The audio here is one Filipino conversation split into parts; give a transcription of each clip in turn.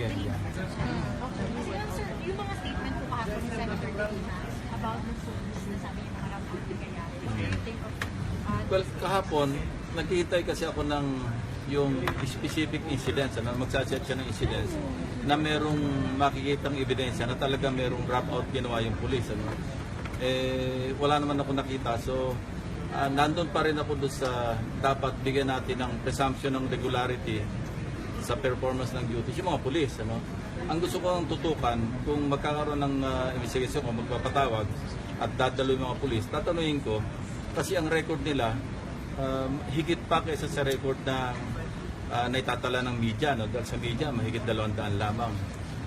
Sige. Yeah. Sir, yung mga statement po kahapon ni Senator De Lima about the foods na sabi niya nakarapang nangyayari. What do you think of Well, kahapon, naghihintay kasi ako ng yung specific incidents, magsaset siya ng incidents na merong makikitang ebidensya na talaga merong drop out ginawa yung pulis. Wala naman ako nakita. So, nandun pa rin ako doon sa dapat bigyan natin ng presumption ng regularity sa performance ng duties, yung mga pulis. Ang gusto ko tutukan, kung magkakaroon ng investigation, kung magpapatawag at dadalo yung mga pulis, tatanungin ko, kasi ang record nila, higit pa kaysa sa record na naitatala ng media. Dahil sa media, mahigit 200 lamang.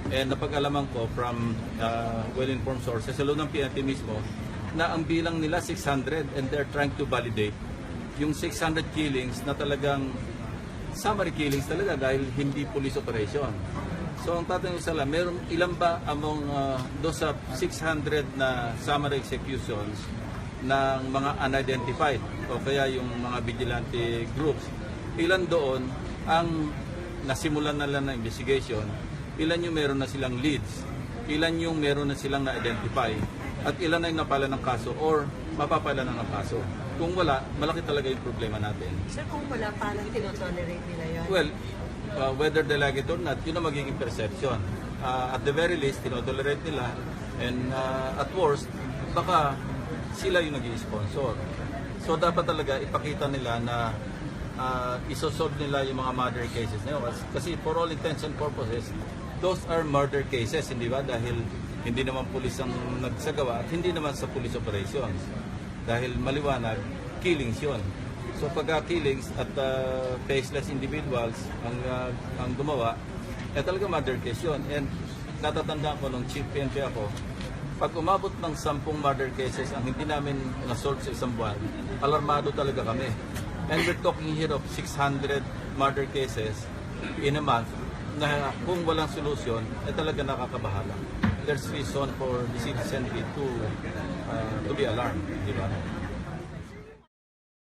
And napag-alaman ko from well-informed sources, sa loob ng PNP mismo, na ang bilang nila 600 and they're trying to validate yung 600 killings na talagang summary killings talaga dahil hindi police operation. So ang tatanong sa meron ilan ba among doon sa 600 na summary executions ng mga unidentified o kaya yung mga vigilante groups, ilan doon ang nasimulan na lang na investigation, ilan yung meron na silang leads, ilan yung meron na silang na-identify, at ilan na yung napala ng kaso or mapapala na ng kaso. Kung wala, malaki talaga yung problema natin. Sir, kung wala, parang tinotolerate nila yan? Well, whether they like it or not, yun ang magiging perception. At the very least, tinotolerate nila, and at worst, baka sila yung nag-i-sponsor. So dapat talaga ipakita nila na isosolve nila yung mga murder cases na yun. Kasi for all intents and purposes, those are murder cases, hindi ba? Dahil hindi naman pulis ang nagsagawa at hindi naman sa police operations. Dahil maliwanag, killings yun. So pagka killings at faceless individuals ang gumawa, talaga murder case yun. And natatandaan ko nung chief PNP ako, pag umabot ng 10 murder cases ang hindi namin na-solve sa isang buwan, alarmado talaga kami. And we're talking here of 600 murder cases in a month na kung walang solusyon, talaga nakakabahala. There's reason for the citizenry to be alarmed, di ba?